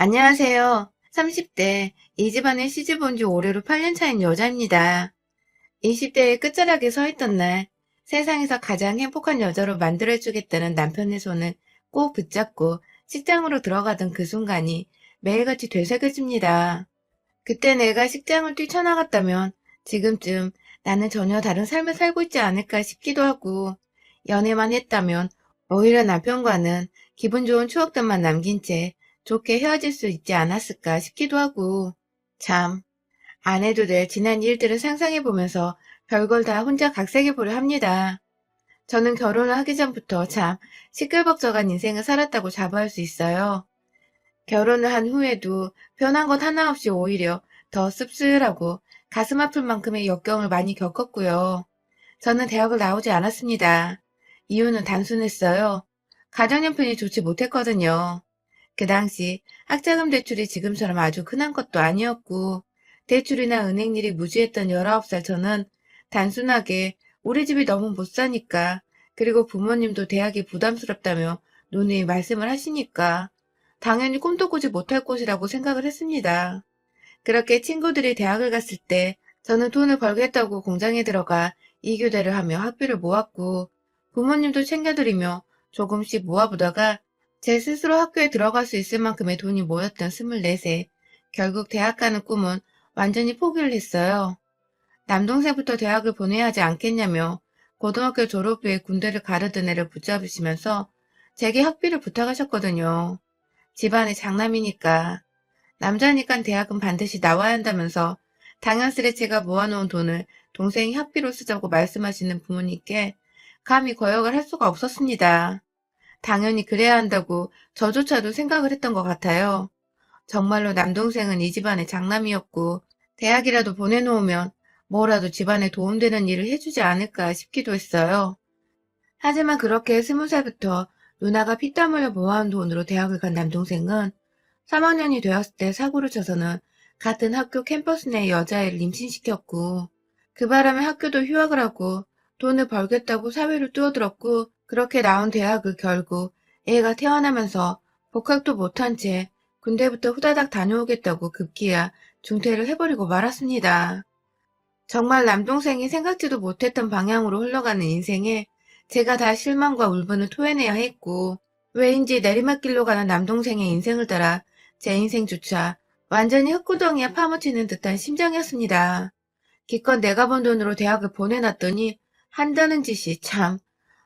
안녕하세요. 30대 이 집안에 시집 온 지 올해로 8년 차인 여자입니다. 20대의 끝자락에 서 있던 날 세상에서 가장 행복한 여자로 만들어주겠다는 남편의 손을 꼭 붙잡고 식장으로 들어가던 그 순간이 매일같이 되새겨집니다. 그때 내가 식장을 뛰쳐나갔다면 지금쯤 나는 전혀 다른 삶을 살고 있지 않을까 싶기도 하고, 연애만 했다면 오히려 남편과는 기분 좋은 추억들만 남긴 채 좋게 헤어질 수 있지 않았을까 싶기도 하고, 참, 안 해도 될 지난 일들을 상상해보면서 별걸 다 혼자 각색해보려 합니다. 저는 결혼을 하기 전부터 참 시끌벅적한 인생을 살았다고 자부할 수 있어요. 결혼을 한 후에도 변한 것 하나 없이 오히려 더 씁쓸하고 가슴 아플 만큼의 역경을 많이 겪었고요. 저는 대학을 나오지 않았습니다. 이유는 단순했어요. 가정 형편이 좋지 못했거든요. 그 당시 학자금 대출이 지금처럼 아주 흔한 것도 아니었고, 대출이나 은행 일이 무지했던 19살 저는 단순하게 우리 집이 너무 못 사니까, 그리고 부모님도 대학이 부담스럽다며 누누이 말씀을 하시니까 당연히 꿈도 꾸지 못할 곳이라고 생각을 했습니다. 그렇게 친구들이 대학을 갔을 때 저는 돈을 벌겠다고 공장에 들어가 이교대를 하며 학비를 모았고, 부모님도 챙겨드리며 조금씩 모아보다가 제 스스로 학교에 들어갈 수 있을 만큼의 돈이 모였던 24세, 결국 대학 가는 꿈은 완전히 포기를 했어요. 남동생부터 대학을 보내야 하지 않겠냐며 고등학교 졸업 후에 군대를 가르던 애를 붙잡으시면서 제게 학비를 부탁하셨거든요. 집안의 장남이니까, 남자니까 대학은 반드시 나와야 한다면서 당연스레 제가 모아놓은 돈을 동생이 학비로 쓰자고 말씀하시는 부모님께 감히 거역을 할 수가 없었습니다. 당연히 그래야 한다고 저조차도 생각을 했던 것 같아요. 정말로 남동생은 이 집안의 장남이었고 대학이라도 보내놓으면 뭐라도 집안에 도움되는 일을 해주지 않을까 싶기도 했어요. 하지만 그렇게 20살부터 누나가 피땀 흘려 모아온 돈으로 대학을 간 남동생은 3학년이 되었을 때 사고를 쳐서는 같은 학교 캠퍼스 내 여자애를 임신시켰고, 그 바람에 학교도 휴학을 하고 돈을 벌겠다고 사회를 뛰어들었고, 그렇게 나온 대학을 결국 애가 태어나면서 복학도 못한 채 군대부터 후다닥 다녀오겠다고 급기야 중퇴를 해버리고 말았습니다. 정말 남동생이 생각지도 못했던 방향으로 흘러가는 인생에 제가 다 실망과 울분을 토해내야 했고, 왜인지 내리막길로 가는 남동생의 인생을 따라 제 인생조차 완전히 흙구덩이에 파묻히는 듯한 심정이었습니다. 기껏 내가 번 돈으로 대학을 보내놨더니 한다는 짓이 참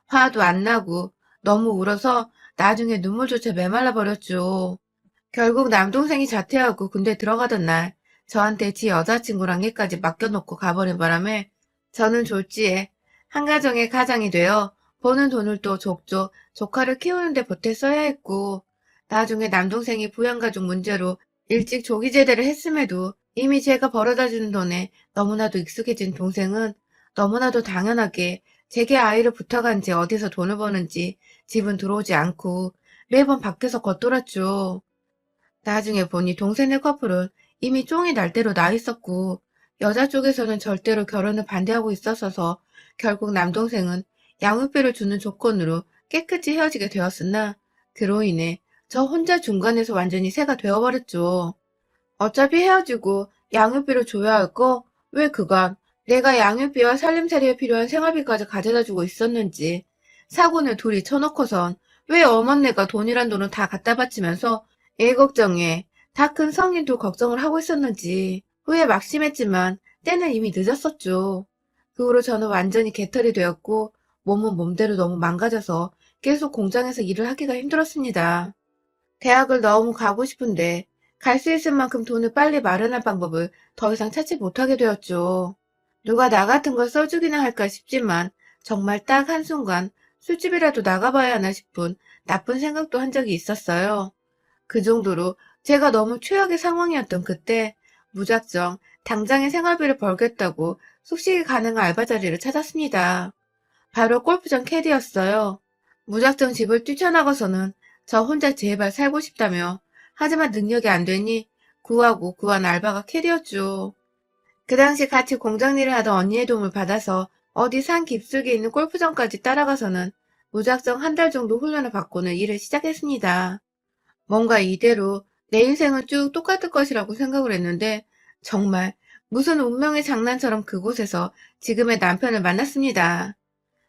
화도 안 나고 너무 울어서 나중에 눈물조차 메말라 버렸죠. 결국 남동생이 자퇴하고 군대 들어가던 날 저한테 지 여자친구랑 애까지 맡겨놓고 가버린 바람에 저는 졸지에 한가정의 가장이 되어 버는 돈을 또 족족 조카를 키우는 데 보태 써야 했고, 나중에 남동생이 부양가족 문제로 일찍 조기 제대를 했음에도 이미 제가 벌어다주는 돈에 너무나도 익숙해진 동생은 너무나도 당연하게 제게 아이를 부탁한 지 어디서 돈을 버는지 집은 들어오지 않고 매번 밖에서 겉돌았죠. 나중에 보니 동생네 커플은 이미 쫑이 날 대로 나 있었고, 여자 쪽에서는 절대로 결혼을 반대하고 있었어서 결국 남동생은 양육비를 주는 조건으로 깨끗이 헤어지게 되었으나, 그로 인해 저 혼자 중간에서 완전히 새가 되어버렸죠. 어차피 헤어지고 양육비를 줘야 할 거 왜 그간 내가 양육비와 살림살이에 필요한 생활비까지 가져다주고 있었는지, 사고는 둘이 쳐놓고선 왜 어머니가 돈이란 돈을 다 갖다 바치면서 애 걱정에 다 큰 성인도 걱정을 하고 있었는지 후회 막심했지만 때는 이미 늦었었죠. 그 후로 저는 완전히 개털이 되었고 몸은 몸대로 너무 망가져서 계속 공장에서 일을 하기가 힘들었습니다. 대학을 너무 가고 싶은데 갈 수 있을 만큼 돈을 빨리 마련할 방법을 더 이상 찾지 못하게 되었죠. 누가 나 같은 걸 써주기나 할까 싶지만 정말 딱 한순간 술집이라도 나가봐야 하나 싶은 나쁜 생각도 한 적이 있었어요. 그 정도로 제가 너무 최악의 상황이었던 그때 무작정 당장의 생활비를 벌겠다고 숙식이 가능한 알바 자리를 찾았습니다. 바로 골프장 캐디였어요. 무작정 집을 뛰쳐나가서는 저 혼자 제발 살고 싶다며, 하지만 능력이 안 되니 구하고 구한 알바가 캐디였죠. 그 당시 같이 공장 일을 하던 언니의 도움을 받아서 어디 산 깊숙이 있는 골프장까지 따라가서는 무작정 한 달 정도 훈련을 받고는 일을 시작했습니다. 뭔가 이대로 내 인생은 쭉 똑같을 것이라고 생각을 했는데 정말 무슨 운명의 장난처럼 그곳에서 지금의 남편을 만났습니다.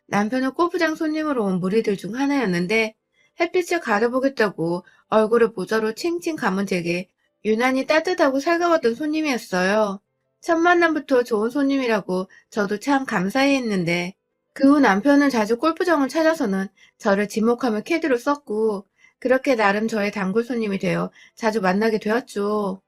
남편은 골프장 손님으로 온 무리들 중 하나였는데 햇빛을 가려보겠다고 얼굴을 모자로 칭칭 감은 제게 유난히 따뜻하고 살가웠던 손님이었어요. 첫 만남부터 좋은 손님이라고 저도 참 감사해 했는데 그 후 남편은 자주 골프장을 찾아서는 저를 지목하며 캐디로 썼고 그렇게 나름 저의 단골 손님이 되어 자주 만나게 되었죠.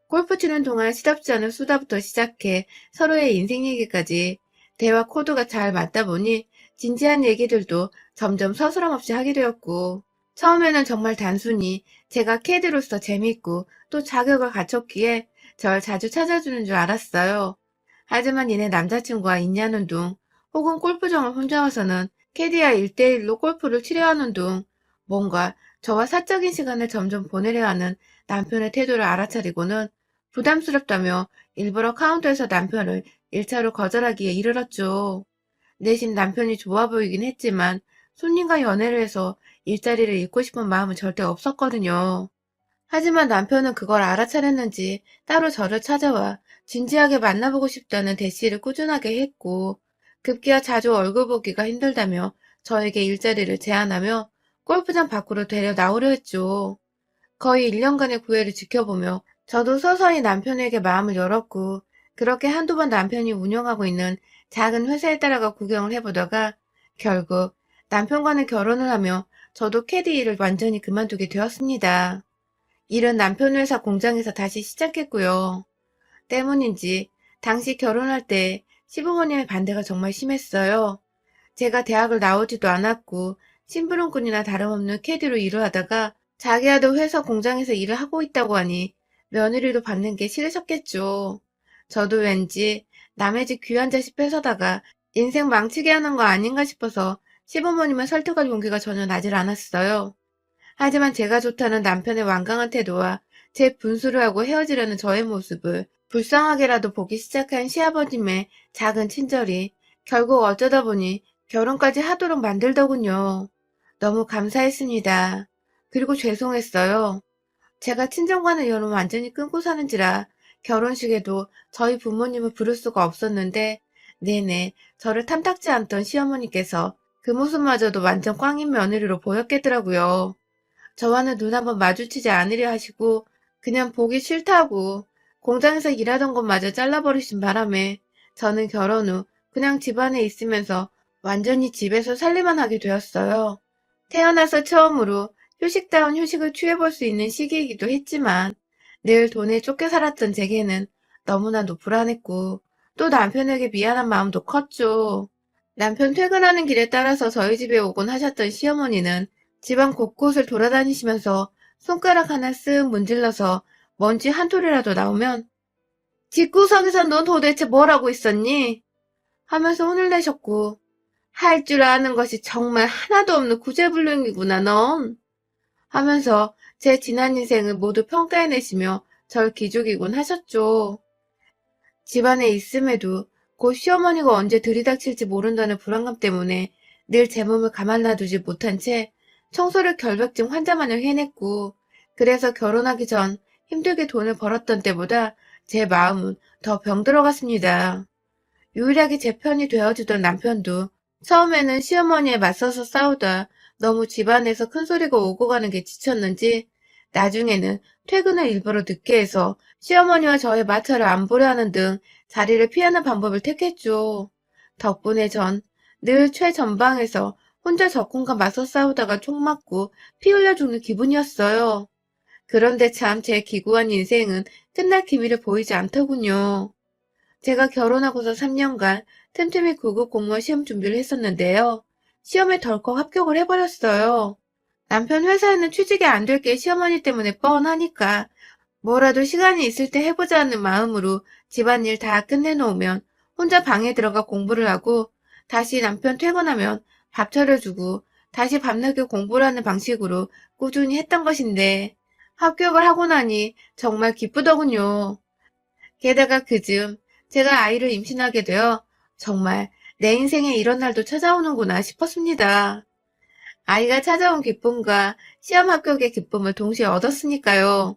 골프 치는 동안 시답지 않은 수다부터 시작해 서로의 인생 얘기까지 대화 코드가 잘 맞다 보니 진지한 얘기들도 점점 서스럼 없이 하게 되었고, 처음에는 정말 단순히 제가 캐디로서 재미있고 또 자격을 갖췄기에 절 자주 찾아주는 줄 알았어요. 하지만 이내 남자친구와 있냐는 둥, 혹은 골프장을 혼자 와서는 캐디와 1대1로 골프를 치려 하는 둥, 뭔가 저와 사적인 시간을 점점 보내려 하는 남편의 태도를 알아차리고는 부담스럽다며 일부러 카운터에서 남편을 1차로 거절하기에 이르렀죠. 대신 남편이 좋아 보이긴 했지만 손님과 연애를 해서 일자리를 잃고 싶은 마음은 절대 없었거든요. 하지만 남편은 그걸 알아차렸는지 따로 저를 찾아와 진지하게 만나보고 싶다는 대시를 꾸준하게 했고 급기야 자주 얼굴 보기가 힘들다며 저에게 일자리를 제안하며 골프장 밖으로 데려 나오려 했죠. 거의 1년간의 구애를 지켜보며 저도 서서히 남편에게 마음을 열었고 그렇게 한두 번 남편이 운영하고 있는 작은 회사에 따라가 구경을 해보다가 결국 남편과는 결혼을 하며 저도 캐디 일을 완전히 그만두게 되었습니다. 일은 남편 회사 공장에서 다시 시작했고요. 때문인지 당시 결혼할 때 시부모님의 반대가 정말 심했어요. 제가 대학을 나오지도 않았고 심부름꾼이나 다름없는 캐디로 일을 하다가 자기야도 회사 공장에서 일을 하고 있다고 하니 며느리도 받는 게 싫으셨겠죠. 저도 왠지 남의 집 귀한 자식 뺏어다가 인생 망치게 하는 거 아닌가 싶어서 시부모님을 설득할 용기가 전혀 나질 않았어요. 하지만 제가 좋다는 남편의 완강한 태도와 제 분수를 하고 헤어지려는 저의 모습을 불쌍하게라도 보기 시작한 시아버님의 작은 친절이 결국 어쩌다 보니 결혼까지 하도록 만들더군요. 너무 감사했습니다. 그리고 죄송했어요. 제가 친정과는 연을 완전히 끊고 사는지라 결혼식에도 저희 부모님을 부를 수가 없었는데 내내 저를 탐탁지 않던 시어머니께서 그 모습마저도 완전 꽝인 며느리로 보였겠더라고요. 저와는 눈 한번 마주치지 않으려 하시고 그냥 보기 싫다고 공장에서 일하던 것마저 잘라버리신 바람에 저는 결혼 후 그냥 집안에 있으면서 완전히 집에서 살림만 하게 되었어요. 태어나서 처음으로 휴식다운 휴식을 취해볼 수 있는 시기이기도 했지만 늘 돈에 쫓겨 살았던 제게는 너무나도 불안했고 또 남편에게 미안한 마음도 컸죠. 남편 퇴근하는 길에 따라서 저희 집에 오곤 하셨던 시어머니는 집안 곳곳을 돌아다니시면서 손가락 하나 쓱 문질러서 먼지 한 톨이라도 나오면 집구석에서 넌 도대체 뭘 하고 있었니? 하면서 혼을 내셨고 할 줄 아는 것이 정말 하나도 없는 구제불능이구나 넌 하면서 제 지난 인생을 모두 평가해내시며 절 기죽이곤 하셨죠. 집안에 있음에도 곧 시어머니가 언제 들이닥칠지 모른다는 불안감 때문에 늘 제 몸을 가만 놔두지 못한 채 청소를 결벽증 환자마냥 해냈고 그래서 결혼하기 전 힘들게 돈을 벌었던 때보다 제 마음은 더 병들어갔습니다. 유일하게 제 편이 되어주던 남편도 처음에는 시어머니에 맞서서 싸우다 너무 집안에서 큰소리가 오고 가는 게 지쳤는지 나중에는 퇴근을 일부러 늦게 해서 시어머니와 저의 마찰을 안 보려 하는 등 자리를 피하는 방법을 택했죠. 덕분에 전 늘 최전방에서 혼자 적군과 맞서 싸우다가 총 맞고 피 흘려 죽는 기분이었어요. 그런데 참 제 기구한 인생은 끝날 기미를 보이지 않더군요. 제가 결혼하고서 3년간 틈틈이 9급 공무원 시험 준비를 했었는데요. 시험에 덜컥 합격을 해버렸어요. 남편 회사에는 취직이 안 될 게 시어머니 때문에 뻔하니까 뭐라도 시간이 있을 때 해보자는 마음으로 집안일 다 끝내놓으면 혼자 방에 들어가 공부를 하고 다시 남편 퇴근하면 밥 차려주고 다시 밤늦게 공부를 하는 방식으로 꾸준히 했던 것인데 합격을 하고 나니 정말 기쁘더군요. 게다가 그즈음 제가 아이를 임신하게 되어 정말 내 인생에 이런 날도 찾아오는구나 싶었습니다. 아이가 찾아온 기쁨과 시험 합격의 기쁨을 동시에 얻었으니까요.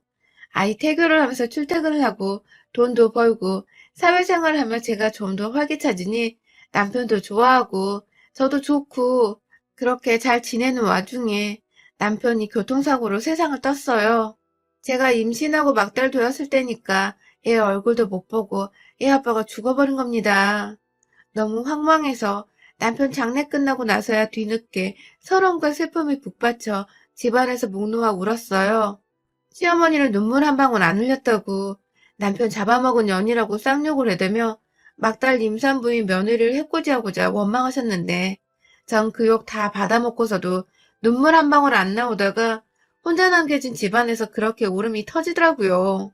아이 태교를 하면서 출퇴근을 하고 돈도 벌고 사회생활을 하면 제가 좀 더 활기차지니 남편도 좋아하고 저도 좋고 그렇게 잘 지내는 와중에 남편이 교통사고로 세상을 떴어요. 제가 임신하고 막달되었을 때니까 애 얼굴도 못 보고 애 아빠가 죽어버린 겁니다. 너무 황망해서 남편 장례 끝나고 나서야 뒤늦게 서러움과 슬픔이 북받쳐 집안에서 목 놓아 울었어요. 시어머니는 눈물 한 방울 안 흘렸다고 남편 잡아먹은 년이라고 쌍욕을 해대며 막달 임산부인 며느리를 해코지하고자 원망하셨는데 전 그 욕 다 받아먹고서도 눈물 한 방울 안 나오다가 혼자 남겨진 집안에서 그렇게 울음이 터지더라고요.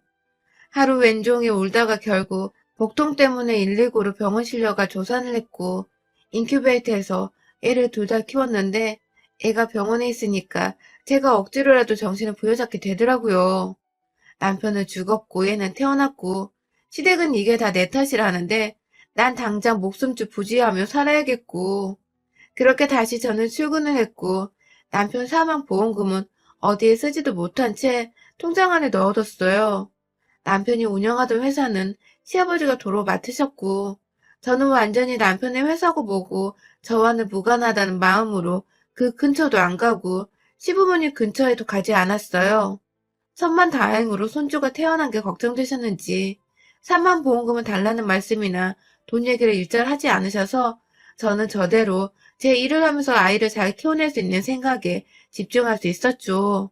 하루 왼종일 울다가 결국 복통 때문에 119로 병원 실려가 조산을 했고 인큐베이터에서 애를 둘 다 키웠는데 애가 병원에 있으니까 제가 억지로라도 정신을 부여잡게 되더라고요. 남편은 죽었고 얘는 태어났고 시댁은 이게 다 내 탓이라 하는데 난 당장 목숨줄 부지하며 살아야겠고 그렇게 다시 저는 출근을 했고 남편 사망 보험금은 어디에 쓰지도 못한 채 통장 안에 넣어뒀어요. 남편이 운영하던 회사는 시아버지가 도로 맡으셨고 저는 완전히 남편의 회사고 뭐고 저와는 무관하다는 마음으로 그 근처도 안 가고 시부모님 근처에도 가지 않았어요. 천만다행으로 손주가 태어난 게 걱정되셨는지 3만 보험금은 달라는 말씀이나 돈 얘기를 일절 하지 않으셔서 저는 저대로 제 일을 하면서 아이를 잘 키워낼 수 있는 생각에 집중할 수 있었죠.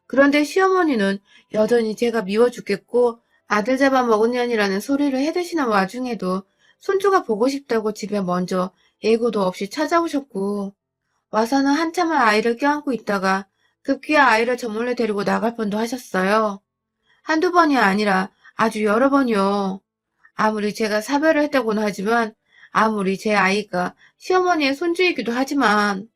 그런데 시어머니는 여전히 제가 미워 죽겠고 아들 잡아먹은 년이라는 소리를 해대시는 와중에도 손주가 보고 싶다고 집에 먼저 예고도 없이 찾아오셨고 와서는 한참을 아이를 껴안고 있다가 급기야 아이를 저 몰래 데리고 나갈 뻔도 하셨어요. 한두 번이 아니라 아주 여러 번이요. 아무리 제가 사별을 했다고는 하지만 아무리 제 아이가 시어머니의 손주이기도 하지만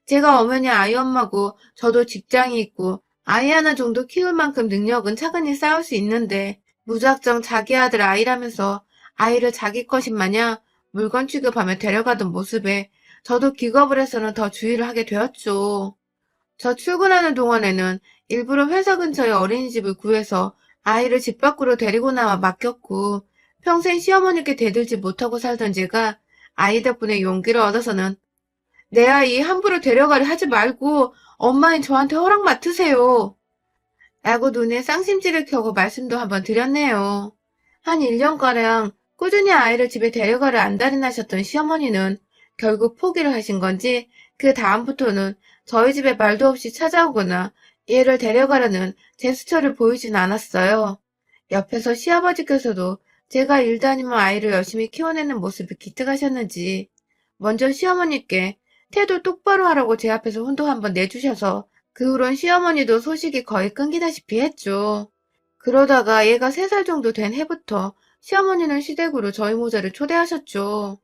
제가 엄연히 아이 엄마고 저도 직장이 있고 아이 하나 정도 키울 만큼 능력은 차근히 쌓을 수 있는데 무작정 자기 아들 아이라면서 아이를 자기 것인 마냥 물건 취급하며 데려가던 모습에 저도 기겁을 해서는 더 주의를 하게 되었죠. 저 출근하는 동안에는 일부러 회사 근처에 어린이집을 구해서 아이를 집 밖으로 데리고 나와 맡겼고 평생 시어머니께 대들지 못하고 살던 제가 아이 덕분에 용기를 얻어서는 내 아이 함부로 데려가려 하지 말고 엄마인 저한테 허락 맡으세요. 라고 눈에 쌍심지를 켜고 말씀도 한번 드렸네요. 한 1년가량 꾸준히 아이를 집에 데려가려 안달이 나셨던 시어머니는 결국 포기를 하신 건지 그 다음부터는 저희 집에 말도 없이 찾아오거나 얘를 데려가려는 제스처를 보이진 않았어요. 옆에서 시아버지께서도 제가 일 다니며 아이를 열심히 키워내는 모습을 기특하셨는지 먼저 시어머니께 태도 똑바로 하라고 제 앞에서 혼도 한번 내주셔서 그 후론 시어머니도 소식이 거의 끊기다시피 했죠. 그러다가 얘가 3살 정도 된 해부터 시어머니는 시댁으로 저희 모자를 초대하셨죠.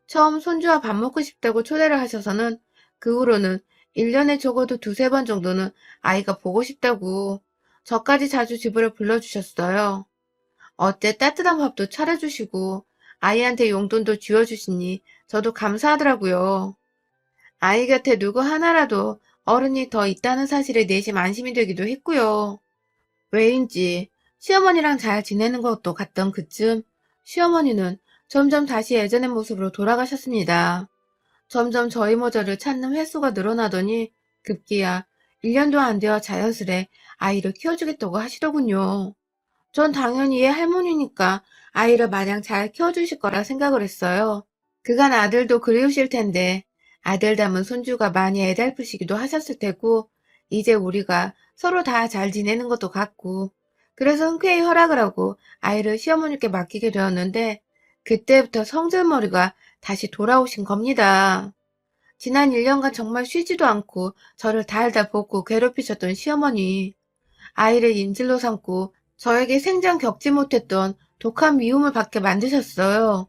처음 손주와 밥 먹고 싶다고 초대를 하셔서는 그 후로는 1년에 적어도 2~3번 정도는 아이가 보고 싶다고 저까지 자주 집으로 불러주셨어요. 어때 따뜻한 밥도 차려주시고 아이한테 용돈도 쥐어주시니 저도 감사하더라고요. 아이 곁에 누구 하나라도 어른이 더 있다는 사실에 내심 안심이 되기도 했고요. 왜인지 시어머니랑 잘 지내는 것도 같던 그쯤 시어머니는 점점 다시 예전의 모습으로 돌아가셨습니다. 점점 저희 모자를 찾는 횟수가 늘어나더니 급기야 1년도 안 되어 자연스레 아이를 키워주겠다고 하시더군요. 전 당연히 얘 할머니니까 아이를 마냥 잘 키워주실 거라 생각을 했어요. 그간 아들도 그리우실 텐데 아들 닮은 손주가 많이 애달프시기도 하셨을 테고 이제 우리가 서로 다 잘 지내는 것도 같고 그래서 흔쾌히 허락을 하고 아이를 시어머니께 맡기게 되었는데 그때부터 성질머리가 다시 돌아오신 겁니다. 지난 1년간 정말 쉬지도 않고 저를 달달 볶고 괴롭히셨던 시어머니. 아이를 인질로 삼고 저에게 생전 겪지 못했던 독한 미움을 받게 만드셨어요.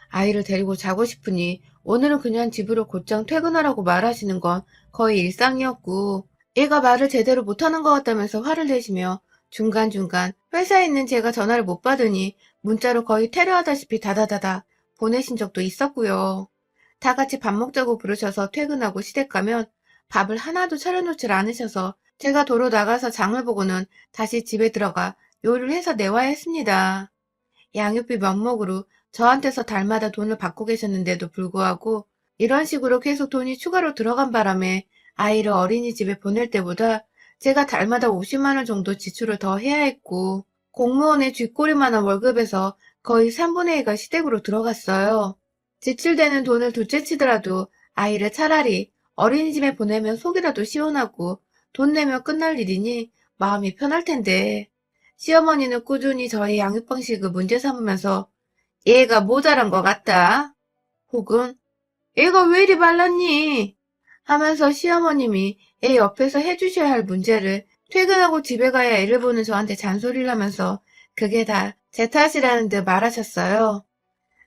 아이를 데리고 자고 싶으니 오늘은 그냥 집으로 곧장 퇴근하라고 말하시는 건 거의 일상이었고 얘가 말을 제대로 못하는 것 같다면서 화를 내시며 중간중간 회사에 있는 제가 전화를 못 받으니 문자로 거의 테러하다시피 다다다다 보내신 적도 있었고요. 다 같이 밥 먹자고 부르셔서 퇴근하고 시댁 가면 밥을 하나도 차려놓질 않으셔서 제가 도로 나가서 장을 보고는 다시 집에 들어가 요리를 해서 내와야 했습니다. 양육비 명목으로 저한테서 달마다 돈을 받고 계셨는데도 불구하고 이런 식으로 계속 돈이 추가로 들어간 바람에 아이를 어린이집에 보낼 때보다 제가 달마다 50만 원 정도 지출을 더 해야 했고 공무원의 쥐꼬리만한 월급에서 거의 3분의 1가 시댁으로 들어갔어요. 지출되는 돈을 둘째치더라도 아이를 차라리 어린이집에 보내면 속이라도 시원하고 돈 내면 끝날 일이니 마음이 편할 텐데 시어머니는 꾸준히 저의 양육 방식을 문제 삼으면서 얘가 모자란 것 같다. 혹은 얘가 왜 이리 말랐니? 하면서 시어머님이 애 옆에서 해주셔야 할 문제를 퇴근하고 집에 가야 애를 보는 저한테 잔소리를 하면서 그게 다 제 탓이라는 듯 말하셨어요.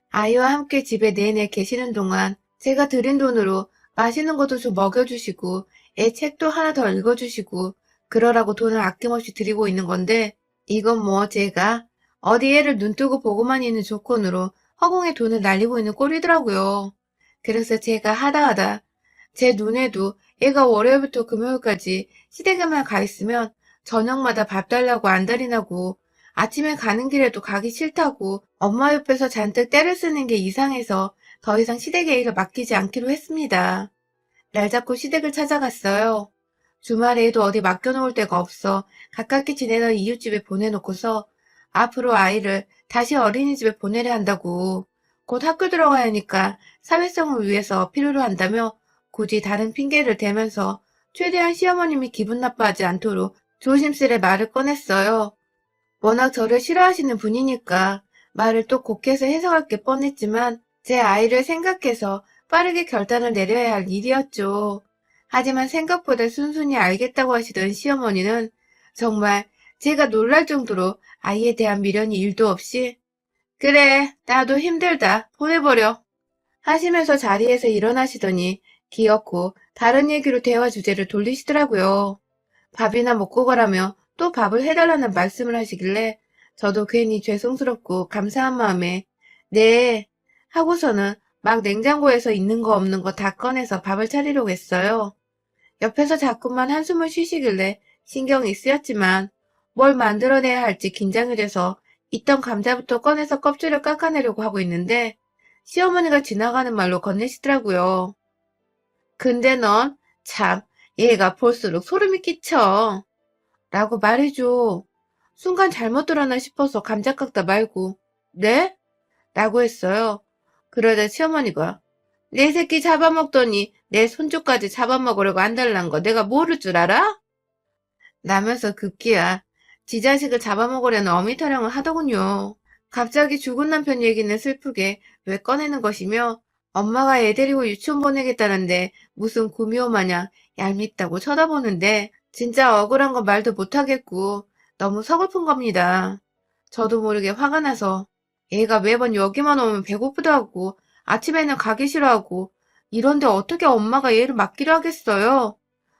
아이와 함께 집에 내내 계시는 동안 제가 드린 돈으로 맛있는 것도 좀 먹여주시고 애 책도 하나 더 읽어주시고 그러라고 돈을 아낌없이 드리고 있는 건데 이건 뭐 제가 어디 애를 눈뜨고 보고만 있는 조건으로 허공에 돈을 날리고 있는 꼴이더라고요. 그래서 제가 하다 제 눈에도 애가 월요일부터 금요일까지 시댁에만 가 있으면 저녁마다 밥 달라고 안달이 나고 아침에 가는 길에도 가기 싫다고 엄마 옆에서 잔뜩 떼를 쓰는 게 이상해서 더 이상 시댁에 일을 맡기지 않기로 했습니다. 날 잡고 시댁을 찾아갔어요. 주말에도 어디 맡겨놓을 데가 없어 가깝게 지내던 이웃집에 보내놓고서 앞으로 아이를 다시 어린이집에 보내려 한다고 곧 학교 들어가야 하니까 사회성을 위해서 필요로 한다며 굳이 다른 핑계를 대면서 최대한 시어머님이 기분 나빠하지 않도록 조심스레 말을 꺼냈어요. 워낙 저를 싫어하시는 분이니까 말을 또 곡해서 해석할 게 뻔했지만 제 아이를 생각해서 빠르게 결단을 내려야 할 일이었죠. 하지만 생각보다 순순히 알겠다고 하시던 시어머니는 정말 제가 놀랄 정도로 아이에 대한 미련이 1도 없이 그래, 나도 힘들다. 보내버려. 하시면서 자리에서 일어나시더니 기어코 다른 얘기로 대화 주제를 돌리시더라고요. 밥이나 먹고 가라며 또 밥을 해달라는 말씀을 하시길래 저도 괜히 죄송스럽고 감사한 마음에 네 하고서는 막 냉장고에서 있는 거 없는 거 다 꺼내서 밥을 차리려고 했어요. 옆에서 자꾸만 한숨을 쉬시길래 신경이 쓰였지만 뭘 만들어내야 할지 긴장이 돼서 있던 감자부터 꺼내서 껍질을 깎아내려고 하고 있는데 시어머니가 지나가는 말로 건네시더라고요. 근데 넌 참 얘가 볼수록 소름이 끼쳐. 라고 말해줘. 순간 잘못 들었나 싶어서 감자 깎다 말고 네? 라고 했어요. 그러자 시어머니가 내 새끼 잡아먹더니 내 손주까지 잡아먹으려고 안달난 거 내가 모를 줄 알아? 라면서 급기야 지 자식을 잡아먹으려는 어미 타령을 하더군요. 갑자기 죽은 남편 얘기는 슬프게 왜 꺼내는 것이며 엄마가 애 데리고 유치원 보내겠다는데 무슨 구미호 마냥 얄밉다고 쳐다보는데 진짜 억울한 건 말도 못하겠고 너무 서글픈 겁니다. 저도 모르게 화가 나서 얘가 매번 여기만 오면 배고프다고 아침에는 가기 싫어하고 이런데 어떻게 엄마가 얘를 맡기려 하겠어요?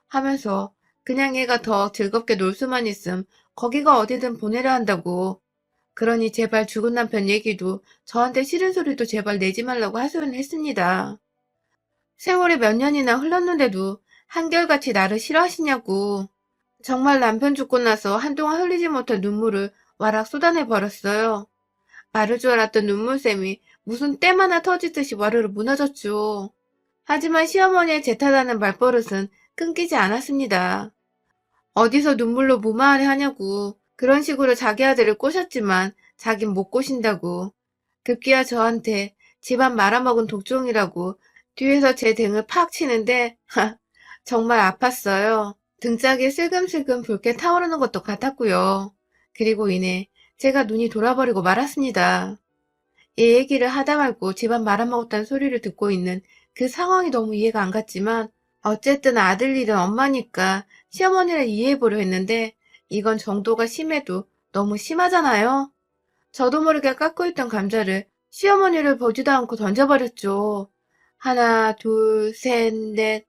하면서 그냥 얘가 더 즐겁게 놀 수만 있음 거기가 어디든 보내려 한다고. 그러니 제발 죽은 남편 얘기도 저한테 싫은 소리도 제발 내지 말라고 하소연 했습니다. 세월이 몇 년이나 흘렀는데도 한결같이 나를 싫어하시냐고. 정말 남편 죽고 나서 한동안 흘리지 못한 눈물을 와락 쏟아내 버렸어요. 마를 줄 알았던 눈물샘이 무슨 댐 하나 터지듯이 와르르 무너졌죠. 하지만 시어머니의 제 탓하는 말버릇은 끊기지 않았습니다. 어디서 눈물로 무마하려 하냐고 그런 식으로 자기 아들을 꼬셨지만 자긴 못 꼬신다고 급기야 저한테 집안 말아먹은 독종이라고 뒤에서 제 등을 팍 치는데 정말 아팠어요. 등짝이 슬금슬금 붉게 타오르는 것도 같았고요. 그리고 이내 제가 눈이 돌아버리고 말았습니다. 이 얘기를 하다 말고 집안 말아먹었다는 소리를 듣고 있는 그 상황이 너무 이해가 안 갔지만 어쨌든 아들 일은 엄마니까 시어머니를 이해해보려 했는데 이건 정도가 심해도 너무 심하잖아요. 저도 모르게 깎고 있던 감자를 시어머니를 보지도 않고 던져버렸죠. 하나, 둘, 셋, 넷.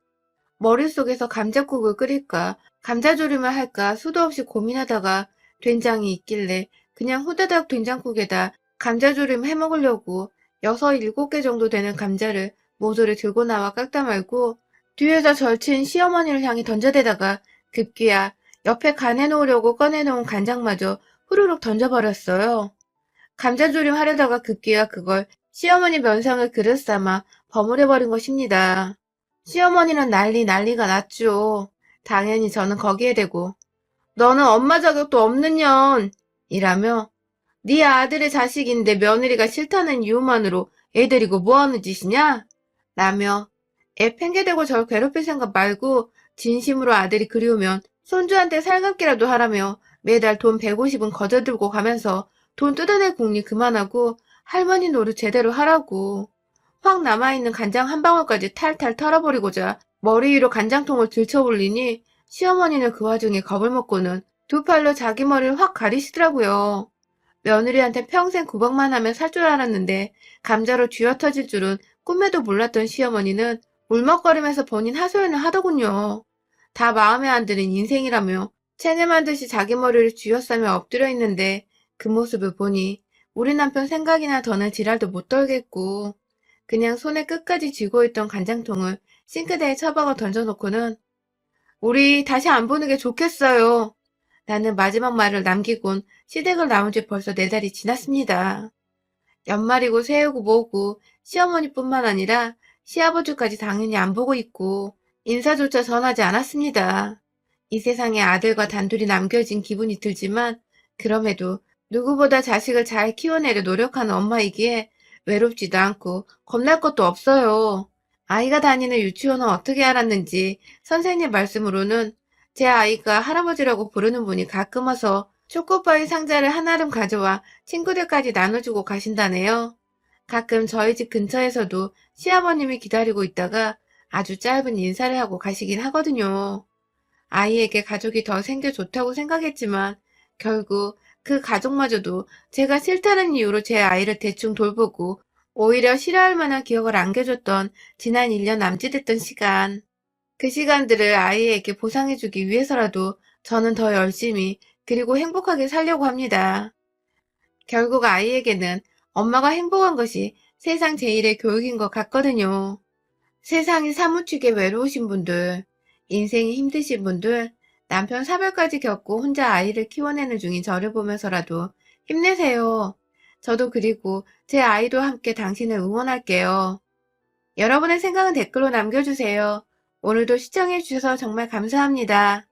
머릿속에서 감자국을 끓일까, 감자조림을 할까 수도 없이 고민하다가 된장이 있길래 그냥 후다닥 된장국에다 감자조림 해먹으려고 6, 7개 정도 되는 감자를 모두를 들고 나와 깎다 말고 뒤에서 절친 시어머니를 향해 던져대다가 급기야 옆에 간에 놓으려고 꺼내놓은 간장마저 후루룩 던져버렸어요. 감자조림 하려다가 급기야 그걸 시어머니 면상을 그릇 삼아 버무려버린 것입니다. 시어머니는 난리가 났죠. 당연히 저는 거기에 대고 너는 엄마 자격도 없는 년! 이라며 네 아들의 자식인데 며느리가 싫다는 이유만으로 애 데리고 뭐하는 짓이냐? 라며 애 팽개대고 절 괴롭힐 생각 말고 진심으로 아들이 그리우면 손주한테 살갑기라도 하라며 매달 돈 150은 거저들고 가면서 돈 뜯어낼 궁리 그만하고 할머니 노릇 제대로 하라고. 확 남아있는 간장 한 방울까지 탈탈 털어버리고자 머리 위로 간장통을 들쳐올리니 시어머니는 그 와중에 겁을 먹고는 두 팔로 자기 머리를 확 가리시더라고요. 며느리한테 평생 구박만 하면 살 줄 알았는데 감자로 쥐어터질 줄은 꿈에도 몰랐던 시어머니는 울먹거리면서 본인 하소연을 하더군요. 다 마음에 안 드는 인생이라며 체념한 듯이 자기 머리를 쥐어싸며 엎드려 있는데 그 모습을 보니 우리 남편 생각이나 더는 지랄도 못 떨겠고 그냥 손에 끝까지 쥐고 있던 간장통을 싱크대에 처박아 던져놓고는 우리 다시 안 보는 게 좋겠어요. 라는 마지막 말을 남기곤 시댁을 나온 지 벌써 4달이 지났습니다. 연말이고 새해고 뭐고 시어머니뿐만 아니라 시아버지까지 당연히 안 보고 있고 인사조차 전하지 않았습니다. 이 세상에 아들과 단둘이 남겨진 기분이 들지만 그럼에도 누구보다 자식을 잘 키워내려 노력하는 엄마이기에 외롭지도 않고 겁날 것도 없어요. 아이가 다니는 유치원은 어떻게 알았는지 선생님 말씀으로는 제 아이가 할아버지라고 부르는 분이 가끔 와서 초코파이 상자를 한아름 가져와 친구들까지 나눠주고 가신다네요. 가끔 저희 집 근처에서도 시아버님이 기다리고 있다가 아주 짧은 인사를 하고 가시긴 하거든요. 아이에게 가족이 더 생겨 좋다고 생각했지만 결국 그 가족마저도 제가 싫다는 이유로 제 아이를 대충 돌보고 오히려 싫어할 만한 기억을 안겨줬던 지난 1년 남짓했던 시간. 그 시간들을 아이에게 보상해주기 위해서라도 저는 더 열심히 그리고 행복하게 살려고 합니다. 결국 아이에게는 엄마가 행복한 것이 세상 제일의 교육인 것 같거든요. 세상이 사무치게 외로우신 분들, 인생이 힘드신 분들, 남편 사별까지 겪고 혼자 아이를 키워내는 중인 저를 보면서라도 힘내세요. 저도 그리고 제 아이도 함께 당신을 응원할게요. 여러분의 생각은 댓글로 남겨주세요. 오늘도 시청해주셔서 정말 감사합니다.